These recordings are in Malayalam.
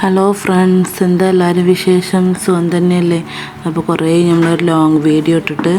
ഹലോ ഫ്രണ്ട്സ്, എന്താ എല്ലാവരും വിശേഷം? സുഖം തന്നെയല്ലേ? അപ്പോൾ കുറേ നമ്മളൊരു ലോങ് വീഡിയോ ഇട്ടിട്ട്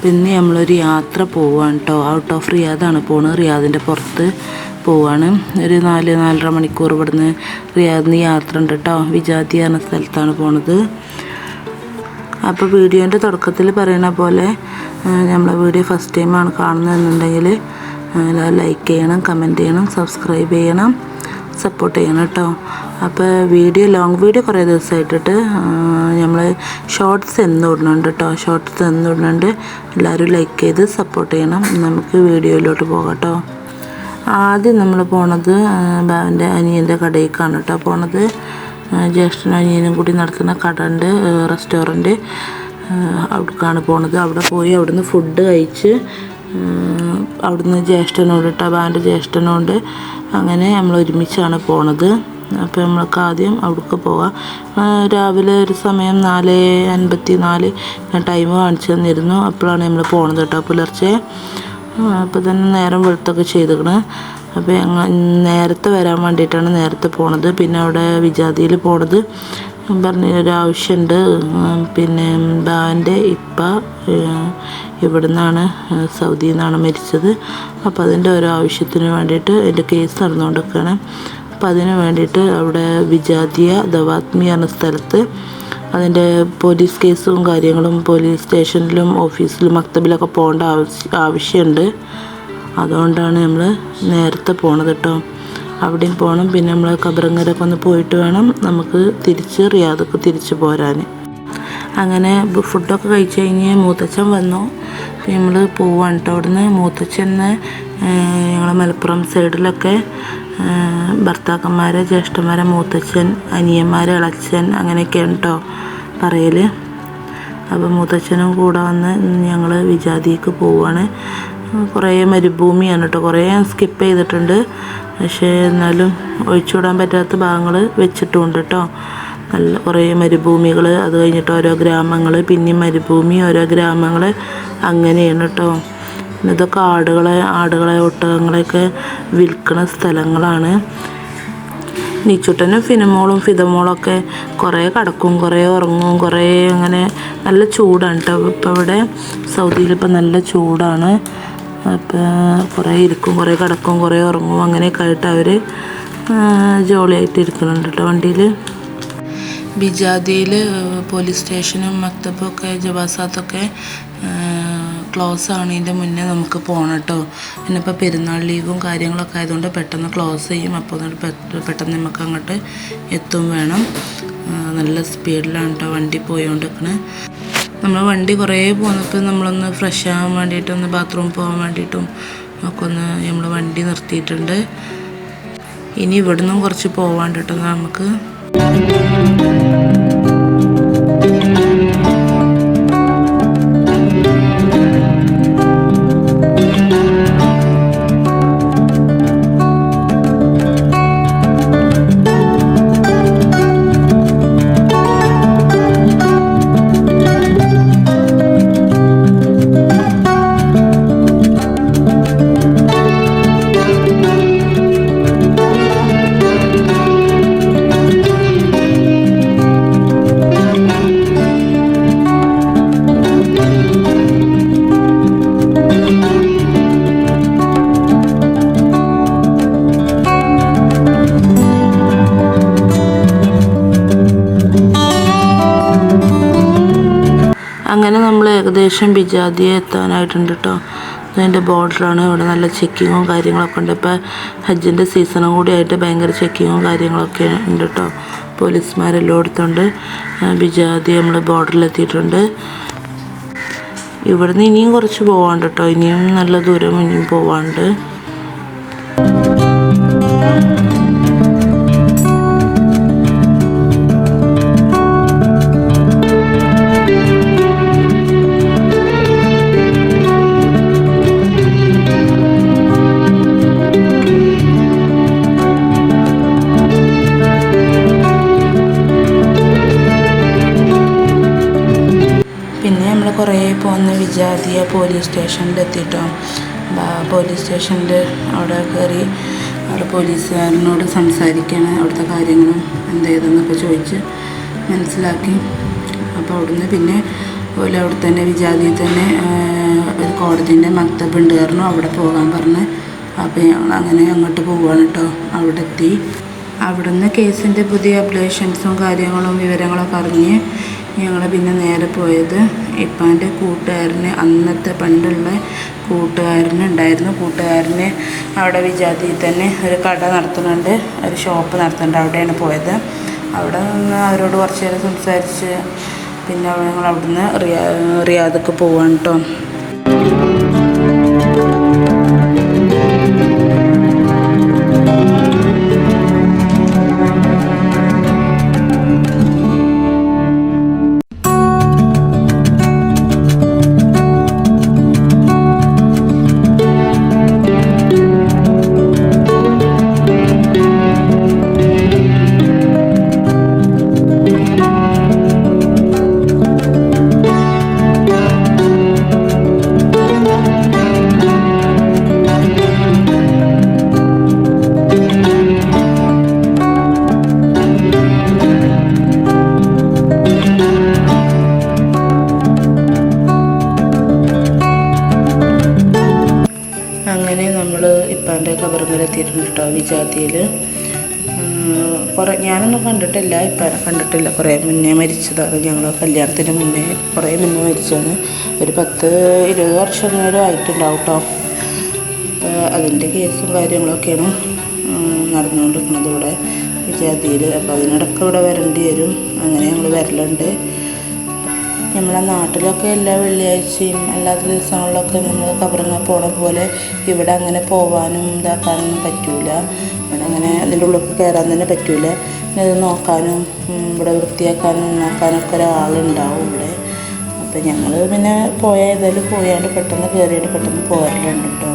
പിന്നെ നമ്മളൊരു യാത്ര പോവുകയാണ് കേട്ടോ. ഔട്ട് ഓഫ് റിയാദാണ് പോകുന്നത്. റിയാദിൻ്റെ പുറത്ത് പോവുകയാണ്. ഒരു 4-4.5 മണിക്കൂർ ഇവിടുന്ന് റിയാദിന് യാത്ര ഉണ്ട് കേട്ടോ. വിജാതി എന്ന സ്ഥലത്താണ് പോണത്. അപ്പോൾ വീഡിയോൻ്റെ തുടക്കത്തിൽ പറയുന്ന പോലെ നമ്മളെ വീഡിയോ ഫസ്റ്റ് ടൈമാണ് കാണുന്നതെന്നുണ്ടെങ്കിൽ ലൈക്ക് ചെയ്യണം, കമൻറ്റ് ചെയ്യണം, സബ്സ്ക്രൈബ് ചെയ്യണം, സപ്പോർട്ട് ചെയ്യണം കേട്ടോ. അപ്പോൾ ലോങ് വീഡിയോ കുറേ ദിവസമായിട്ടിട്ട് നമ്മൾ ഷോർട്സ് എന്നും ഇടുന്നുണ്ട് കേട്ടോ. ഷോർട്സ് എന്നും ഇടുന്നുണ്ട്. എല്ലാവരും ലൈക്ക് ചെയ്ത് സപ്പോർട്ട് ചെയ്യണം. നമുക്ക് വീഡിയോയിലോട്ട് പോകാം കേട്ടോ. ആദ്യം നമ്മൾ പോണത് എൻ്റെ അനിയൻ്റെ കടയിലേക്കാണ് കേട്ടോ പോണത്. ജ്യേഷ്ഠനും അനിയനും കൂടി നടത്തുന്ന കട ഉണ്ട്, റെസ്റ്റോറൻറ്റ്. അവിടേക്കാണ് പോണത്. അവിടെ പോയി അവിടുന്ന് ഫുഡ് കഴിച്ച് അവിടുന്ന് ജ്യേഷ്ഠനോട് കേട്ടോ, ബാൻ്റെ ജ്യേഷ്ഠനോട് അങ്ങനെ നമ്മൾ ഒരുമിച്ചാണ് പോണത്. അപ്പോൾ നമ്മൾക്ക് ആദ്യം അവിടേക്ക് പോകാം. രാവിലെ ഒരു സമയം 4:54 ടൈം കാണിച്ചു തന്നിരുന്നു. അപ്പോഴാണ് നമ്മൾ പോണത് കേട്ടോ, പുലർച്ചെ. അപ്പോൾ തന്നെ നേരം വെളുത്തൊക്കെ ചെയ്തിരിക്കണ്. അപ്പോൾ ഞങ്ങൾ നേരത്തെ വരാൻ വേണ്ടിയിട്ടാണ് നേരത്തെ പോണത്. പിന്നെ അവിടെ വിജാതിയിൽ പോണത് പറഞ്ഞ ഒരാവശ്യമുണ്ട്. പിന്നെ ബാൻ്റെ ഇപ്പ ഇവിടെ നിന്നാണ്, സൗദിയിൽ നിന്നാണ് മരിച്ചത്. അപ്പോൾ അതിൻ്റെ ഓരോ ആവശ്യത്തിന് വേണ്ടിയിട്ട് എൻ്റെ കേസ് നടന്നുകൊണ്ടിരിക്കുകയാണ്. അപ്പോൾ അതിന് വേണ്ടിയിട്ട് അവിടെ വിജാതിയ ദവാത്മി എന്ന സ്ഥലത്ത് അതിൻ്റെ പോലീസ് കേസും കാര്യങ്ങളും പോലീസ് സ്റ്റേഷനിലും ഓഫീസിലും മക്തബിലൊക്കെ പോകേണ്ട ആവശ്യമുണ്ട്. അതുകൊണ്ടാണ് നമ്മൾ നേരത്തെ പോണത് കേട്ടോ. അവിടെയും പോകണം. പിന്നെ നമ്മൾ ഖബറങ്ങരൊക്കെ ഒന്ന് പോയിട്ട് വേണം നമുക്ക് റിയാദക്ക് തിരിച്ച് പോരാൻ. അങ്ങനെ ഫുഡൊക്കെ കഴിച്ച് കഴിഞ്ഞ് മൂത്തച്ഛൻ വന്നു. പിന്നെ നമ്മൾ പോവാണ് കേട്ടോ. അവിടുന്ന് മൂത്തച്ഛന് ഞങ്ങളെ മലപ്പുറം സൈഡിലൊക്കെ ഭർത്താക്കന്മാരെ, ജ്യേഷ്ഠന്മാരെ, മൂത്തച്ഛൻ, അനിയന്മാരെ, ഇളച്ചൻ അങ്ങനെയൊക്കെയാണ് കേട്ടോ പറയൽ. അപ്പോൾ മൂത്തച്ഛനും കൂടെ വന്ന് ഞങ്ങൾ വിജാതിക്ക് പോവുകയാണ്. കുറേ മരുഭൂമിയാണ് കേട്ടോ. കുറേ സ്കിപ്പ് ചെയ്തിട്ടുണ്ട്. പക്ഷേ എന്നാലും ഒഴിച്ചുവിടാൻ പറ്റാത്ത ഭാഗങ്ങൾ വെച്ചിട്ടുമുണ്ട് കേട്ടോ. നല്ല കുറേ മരുഭൂമികൾ, അത് കഴിഞ്ഞിട്ട് ഓരോ ഗ്രാമങ്ങൾ, പിന്നെയും മരുഭൂമി, ഓരോ ഗ്രാമങ്ങൾ, അങ്ങനെയാണ് കേട്ടോ. ഇതൊക്കെ ആടുകളെ ഒട്ടകങ്ങളെയൊക്കെ വിൽക്കുന്ന സ്ഥലങ്ങളാണ്. നീച്ചുട്ടനും ഫിദമോളൊക്കെ കുറേ കിടക്കും, കുറേ ഉറങ്ങും, കുറേ അങ്ങനെ നല്ല ചൂടാണ് കേട്ടോ. ഇപ്പോൾ ഇവിടെ സൗദിയിൽ ഇപ്പോൾ നല്ല ചൂടാണ്. അപ്പോൾ കുറേ ഇരിക്കും, കുറേ കിടക്കും, കുറേ ഉറങ്ങും, അങ്ങനെയൊക്കെ ആയിട്ട് അവർ ജോളിയായിട്ട് ഇരിക്കുന്നുണ്ട് കേട്ടോ വണ്ടിയിൽ. ബിജാദിയിൽ പോലീസ് സ്റ്റേഷനും മക്തബും ഒക്കെ ജവാസാത്തൊക്കെ ക്ലോസ് ആണതിൻ്റെ മുന്നേ നമുക്ക് പോകണം കേട്ടോ. പിന്നെ ഇപ്പോൾ പെരുന്നാൾ ലീവും കാര്യങ്ങളൊക്കെ ആയതുകൊണ്ട് പെട്ടെന്ന് ക്ലോസ് ചെയ്യും. അപ്പോൾ പെട്ടെന്ന് നമുക്ക് അങ്ങോട്ട് എത്തും വേണം. നല്ല സ്പീഡിലാണ് കേട്ടോ വണ്ടി പോയിക്കൊണ്ടിരിക്കണേ. നമ്മൾ വണ്ടി കുറേ പോന്നപ്പോൾ നമ്മളൊന്ന് ഫ്രഷ് ആകാൻ വേണ്ടിയിട്ടൊന്ന് ബാത്റൂമിൽ പോകാൻ വേണ്ടിയിട്ടും ഒക്കെ ഒന്ന് നമ്മൾ വണ്ടി നിർത്തിയിട്ടുണ്ട്. ഇനി ഇവിടുന്നും കുറച്ച് പോവാണ്ട് കേട്ടോ നമുക്ക്. അങ്ങനെ നമ്മൾ ഏകദേശം ബിജാദിയെ എത്താനായിട്ടുണ്ട് കേട്ടോ. അതിൻ്റെ ബോർഡറാണ്. ഇവിടെ നല്ല ചെക്കിങ്ങും കാര്യങ്ങളൊക്കെ ഉണ്ട്. ഇപ്പോൾ ഹജ്ജിൻ്റെ സീസണും കൂടി ആയിട്ട് ഭയങ്കര ചെക്കിങ്ങും കാര്യങ്ങളൊക്കെ ഉണ്ട് കേട്ടോ. പോലീസുമാരെല്ലാം എടുത്തുകൊണ്ട് ബിജാദി നമ്മൾ ബോർഡറിലെത്തിയിട്ടുണ്ട്. ഇവിടുന്ന് ഇനിയും കുറച്ച് പോകാണ്ട് കേട്ടോ. ഇനിയും നല്ല ദൂരം ഇനിയും പോവാണ്ട്. കുറേ പോന്ന് വിജാതിയ പോലീസ് സ്റ്റേഷനിൽ എത്തിയിട്ടോ. പോലീസ് സ്റ്റേഷനിൽ അവിടെ കയറി അവിടെ പോലീസുകാരനോട് സംസാരിക്കുകയാണ്. അവിടുത്തെ കാര്യങ്ങളും എന്ത് ചെയ്തെന്നൊക്കെ ചോദിച്ച് മനസ്സിലാക്കി. അപ്പോൾ അവിടുന്ന് പിന്നെ അതുപോലെ അവിടെ തന്നെ വിജാതിയിൽ തന്നെ ഒരു കോടതിൻ്റെ മക്തബ് ഉണ്ട് കാരണം അവിടെ പോകാൻ പറഞ്ഞ്. അപ്പോൾ ഞങ്ങൾ അങ്ങനെ അങ്ങോട്ട് പോവുകയാണ് കേട്ടോ. അവിടെ എത്തി അവിടുന്ന് കേസിൻ്റെ പുതിയ അപ്ഡേഷൻസും കാര്യങ്ങളും വിവരങ്ങളൊക്കെ അറിഞ്ഞ് ഞങ്ങൾ പിന്നെ നേരെ പോയത് ഇപ്പാൻ്റെ കൂട്ടുകാരന്, അന്നത്തെ പണ്ടുള്ള കൂട്ടുകാരന് അവിടെ വിജാതിയിൽ തന്നെ ഒരു കട നടത്തുന്നുണ്ട്, ഒരു ഷോപ്പ് നടത്തുന്നുണ്ട്. അവിടെയാണ് പോയത്. അവിടെ നിന്ന് അവരോട് കുറച്ച് നേരം സംസാരിച്ച് പിന്നെ ഞങ്ങൾ അവിടുന്ന് റിയാദക്ക് പോവാണ് കേട്ടോ. അങ്ങനെ നമ്മൾ ഇപ്പാൻ്റെ ഖബറിലെത്തിയിട്ടുണ്ട് കേട്ടോ വിജാതിയിൽ. ഞാനൊന്നും കണ്ടിട്ടില്ല, ഇപ്പാനെ കണ്ടിട്ടില്ല. കുറേ മുന്നേ മരിച്ചതാണ്. ഞങ്ങൾ കല്യാണത്തിന് മുന്നേ കുറേ മുന്നേ മരിച്ചതാണ്. ഒരു 10-20 വർഷം ആയിട്ടുണ്ടാവും കേട്ടോ. അതിൻ്റെ കേസും കാര്യങ്ങളൊക്കെയാണ് നടന്നുകൊണ്ടിരിക്കുന്നത് ഇവിടെ വിജാതിയിൽ. അപ്പോൾ അതിനിടയ്ക്ക് ഇവിടെ വരേണ്ടി വരും. അങ്ങനെ ഞങ്ങൾ വരലുണ്ട്. നമ്മളെ നാട്ടിലൊക്കെ എല്ലാ വെള്ളിയാഴ്ചയും അല്ലാത്ത ദിവസങ്ങളിലൊക്കെ നമ്മൾ ഖബറിങ്ങ പോണ പോലെ ഇവിടെ അങ്ങനെ പോകാനും ഇതാക്കാനൊന്നും പറ്റൂല. ഇവിടെ അങ്ങനെ അതിൻ്റെ ഉള്ളിൽ കയറാൻ തന്നെ പറ്റൂല. ഇത് നോക്കാനും ഇവിടെ വൃത്തിയാക്കാനും നന്നാക്കാനൊക്കെ ഒരാളുണ്ടാവും ഇവിടെ. അപ്പം ഞങ്ങൾ പിന്നെ ഏതായാലും പോയാണ്ട് പെട്ടെന്ന് കയറിയിട്ട് പെട്ടെന്ന് പോരലുണ്ട് കേട്ടോ.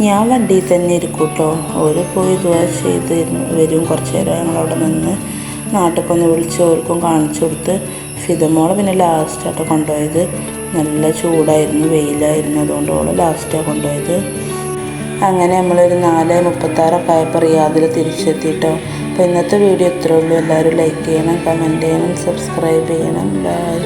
ഞാൻ വണ്ടിയിൽ തന്നെ ഇരിക്കും കേട്ടോ. ഓര് പോയി ദുആ ചെയ്ത് വരും. കുറച്ച് നേരം ഞങ്ങളവിടെ നിന്ന് നാട്ടിലൊക്കെ വിളിച്ച് ഓർക്കും കാണിച്ചു കൊടുത്ത്. ഫിദമോളെ പിന്നെ ലാസ്റ്റാട്ടോ കൊണ്ടുപോയത്. നല്ല ചൂടായിരുന്നു, വെയിലായിരുന്നു, അതുകൊണ്ട് ഓളെ ലാസ്റ്റാണ് കൊണ്ടുപോയത്. അങ്ങനെ നമ്മളൊരു 4:36 ആയപ്പോൾ റിയാദിൽ തിരിച്ചെത്തിയിട്ടോ. അപ്പോൾ ഇന്നത്തെ വീഡിയോ ഇത്രേ ഉള്ളൂ. എല്ലാവരും ലൈക്ക് ചെയ്യണം, കമൻറ്റ് ചെയ്യണം, സബ്സ്ക്രൈബ് ചെയ്യണം. ബൈ.